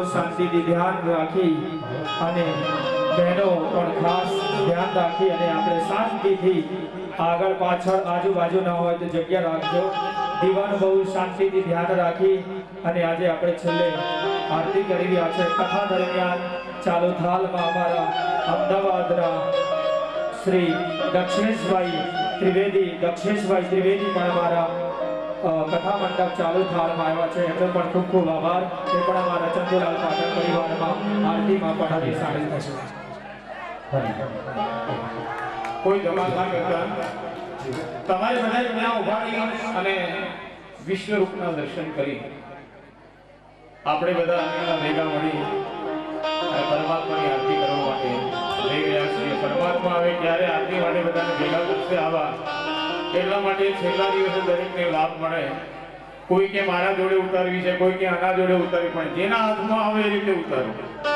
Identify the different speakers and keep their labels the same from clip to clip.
Speaker 1: શાંતિથી ધ્યાન રાખી અને બહેનો પણ ખાસ ધ્યાન રાખી અને આપણે શાંતિથી આગળ પાછળ આજુબાજુ ન હોય તો જગ્યા રાખજો દીવાનો બહુ શાંતિથી ધ્યાન રાખી અને આજે આપણે છેલ્લે આરતી કરી રહ્યા છે કથા દરમિયાન ચાલુ થાલમાં અમારા અમદાવાદના શ્રી દક્ષેશભાઈ ત્રિવેદી પણ અમારા કથા મંડપ ચાલુ થાળમાં આવ્યા છે એમનો પણ ખૂબ ખૂબ આભાર એ પણ અમારા ચંદુલાલ પાટણ પરિવારમાં આરતીમાં પણ હવે સામેલ થશે
Speaker 2: કોઈ ધમાલ ના કરતા તમારે બધા ત્યાં ઉભા રહી અને વિશ્વરૂપના દર્શન કરી આપણે બધા ભેગા મળી પરમાત્માની આરતી કરવા માટે લઈ ગયા છીએ પરમાત્મા હવે ક્યારે આરતી માટે બધાને ભેગા કરશે આવા એટલા માટે છેલ્લા દિવસે દરેકને લાભ મળે કોઈ કે મારા જોડે ઉતારવી છે કોઈ કે આના જોડે ઉતારવી પણ જેના હાથમાં આવે એ રીતે ઉતારો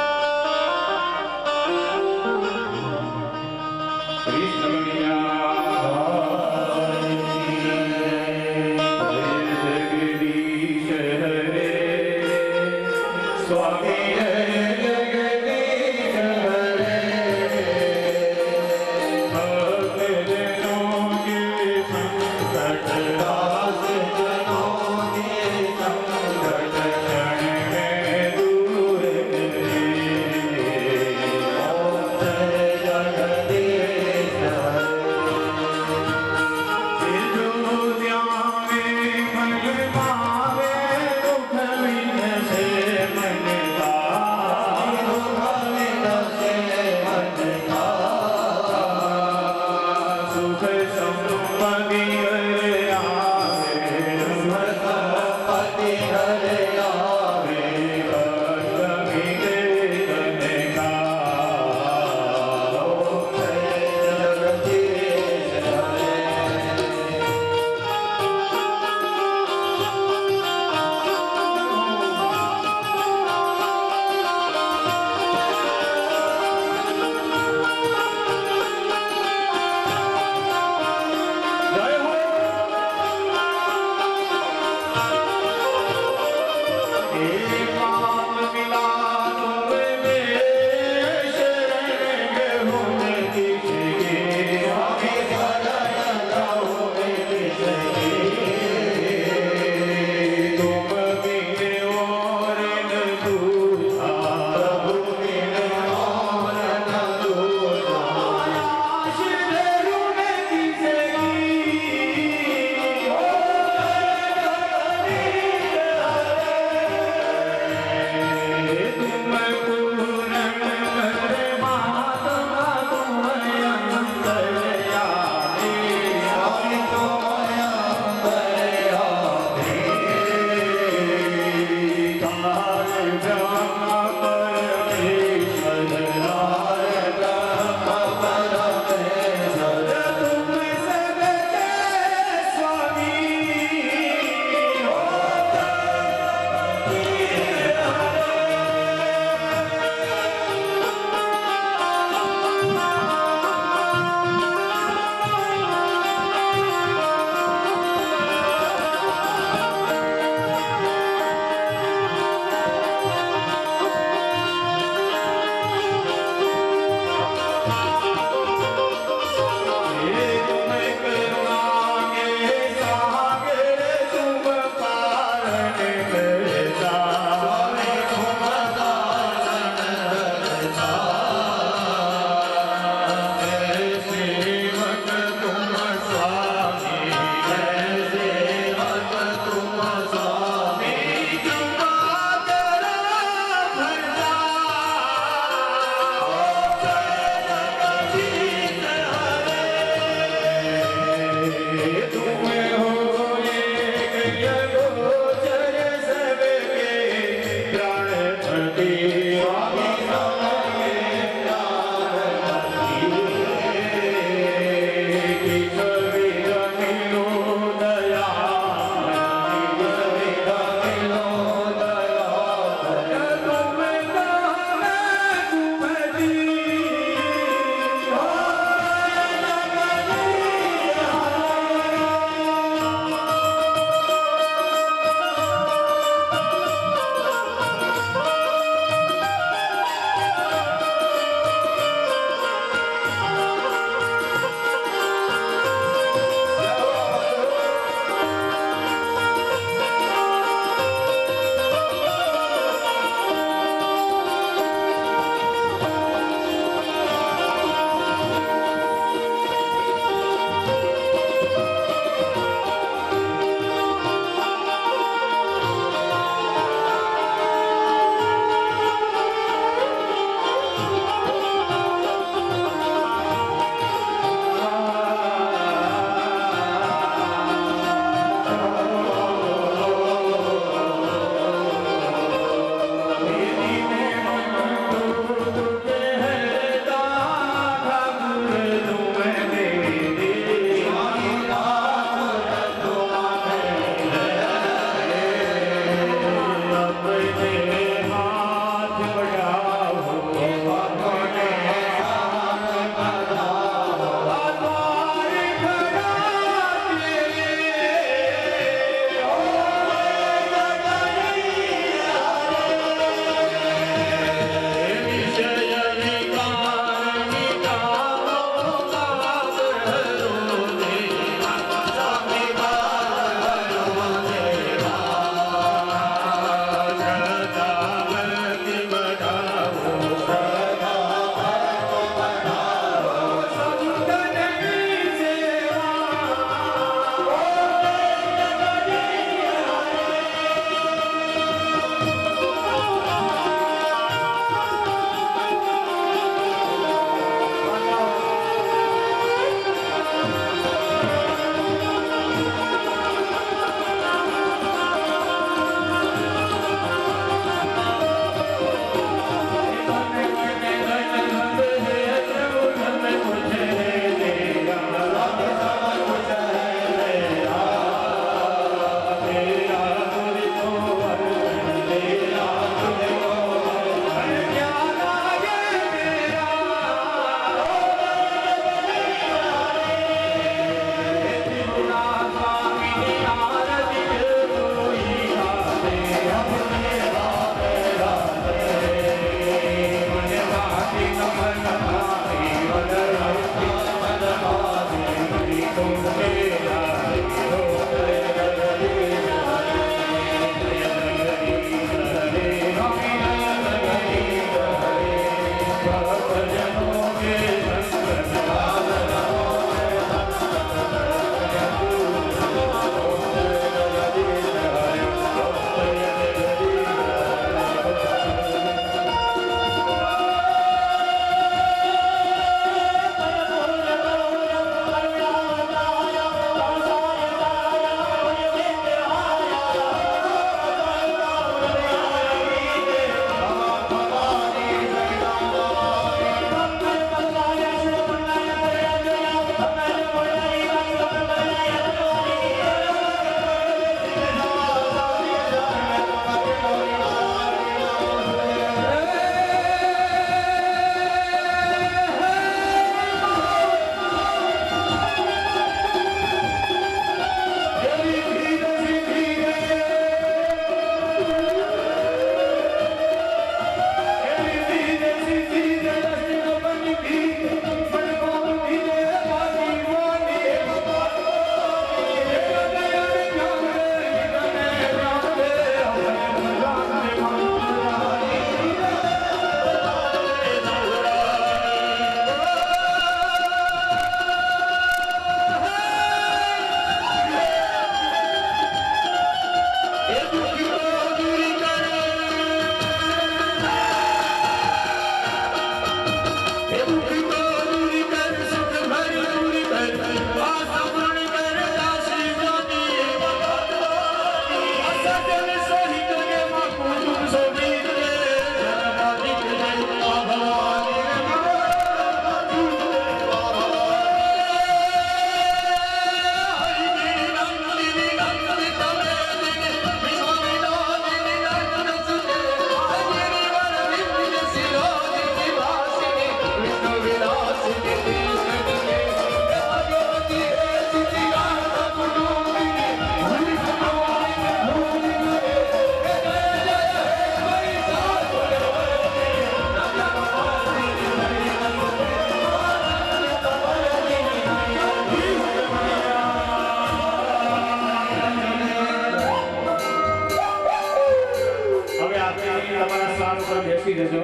Speaker 2: સ્થાન ઉપર બેસી જજો.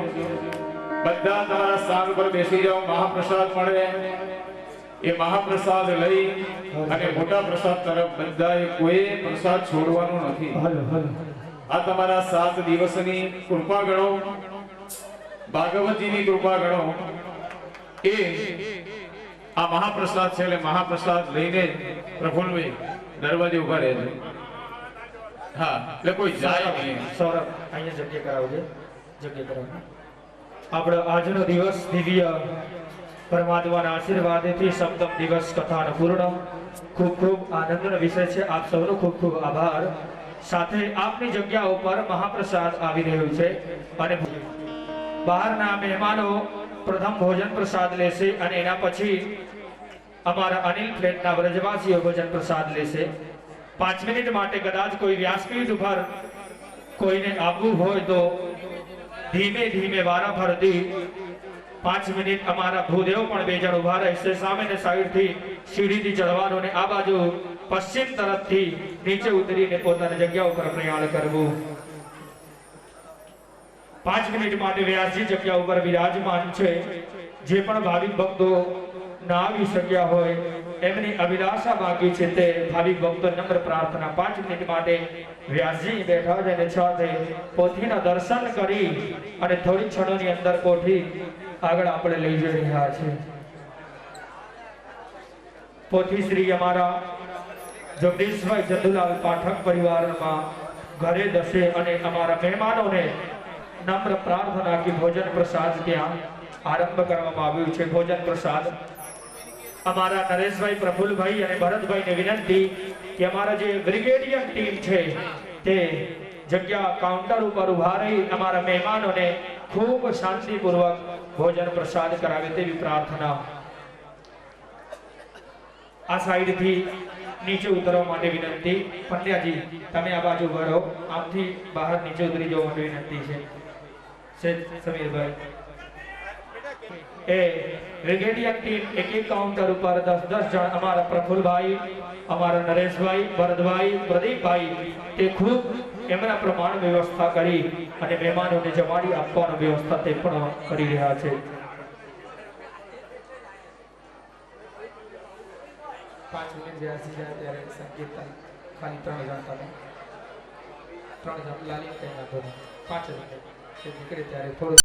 Speaker 2: બધા તમારા સ્થાન ઉપર બેસી જાઓ. મહાપ્રસાદ મળે એ મહાપ્રસાદ લઈ અને મોટા પ્રસાદ તરફ બધાએ કોઈ પ્રસાદ છોડવાનો નથી.
Speaker 1: હાલો હાલો.
Speaker 2: આ તમારા 7 દિવસની કૃપા ગણો, ભાગવતજીની કૃપા ગણો. એ આ મહાપ્રસાદ છે એટલે મહાપ્રસાદ લઈને પ્રફુલ્લભાઈ દરવાજે ઉભા રહેજો. હા, એટલે કોઈ જાય નહીં.
Speaker 1: સૌરભ અહીંયા જગ્યા કરાવજે, જગ્યા કરાવજો. આપણો આજનો દિવસ દિવ્ય પરમાત્માના આશીર્વાદથી સપ્તમ દિવસ કથાનો પૂર્ણ. ખૂબ ખૂબ આનંદનો વિષય છે. આપ સૌનો ખૂબ ખૂબ આભાર. સાથે આપની જગ્યા ઉપર મહાપ્રસાદ આવી રહ્યો છે અને બહારના મહેમાનો પ્રથમ ભોજન પ્રસાદ લેશે અને એના પછી અમારા અનિલ ફ્લેટના વ્રજવાસીઓ ભોજન પ્રસાદ લેશે. 5 મિનિટ માટે કદાચ કોઈ વ્યાસપીઠ ઉપર કોઈને આવવું હોય તો ધીમે ધીમે વારા ફરતી 5 મિનિટ અમારા ભૂદેવ પણ 2 જણ ઉભા રહેશે. સામેની સાઈડથી સીડીથી ચડવાનું અને આ બાજુ પશ્ચિમ તરફથી નીચે ઉતરીને પોતાની જગ્યા ઉપર પ્રયાણ કરવું. 5 મિનિટ માટે વ્યાસજી જગ્યા ઉપર વિરાજમાન છે. જે પણ ભાવિક ભક્તો ના આવી શક્યા હોય એમની અભિલાષા બાકી છે તે ભાવિક ભક્તો નમ્ર પ્રાર્થના 5 મિનિટ માટે વ્યાસજી બેઠા છે અને સાથે પોથીના દર્શન કરી અને થોડી ક્ષણોની અંદર પોથી આગળ આપણે લઈ જઈ રહ્યા છે. પોથી શ્રી અમારા જગદીશભાઈ જદુલાલ પાઠક પરિવારમાં ઘરે દસે અને અમારા મહેમાનોને નમ્ર પ્રાર્થના કે ભોજન પ્રસાદ ત્યાં આરંભ કરવામાં આવ્યું છે. ભોજન પ્રસાદ અમારા નરેશભાઈ, પ્રફુલ્લભાઈ અને ભરતભાઈને વિનંતી કે અમારા જે બ્રિગેડિયર ટીમ છે તે જગ્યા કાઉન્ટર ઉપર ઉભા રહી અમારા મહેમાનોને ખૂબ શાંતિપૂર્વક ભોજન પ્રસાદ કરાવે તેવી પ્રાર્થના. આ સાઈડથી નીચે ઉતરવા માટે વિનંતી. પંડ્યાજી તમે આ બાજુ ઉભા રહો. આમથી બહાર નીચે ઉતરી જવા માટે વિનંતી છે. સમીરભાઈ એ બ્રિગેડિયર ટીમ એક કાઉન્ટર ઉપર 10-10 જણ અમારા પ્રફુલ્લભાઈ, અમારા નરેશભાઈ, ભરતભાઈ, પ્રદીપભાઈ તે ખૂબ એમના પ્રમાણ વ્યવસ્થા કરી અને મહેમાનોને જમાડી આપવાની વ્યવસ્થા તે પણ કરી રહ્યા છે. 5 મિનિટ જ્યાંથી જાય ત્યારે સંકીર્તન ખાલી 3 જણ તમે 3 જણ લાલી કઈ નાખો. 5 મિનિટ નીકળે ત્યારે થોડું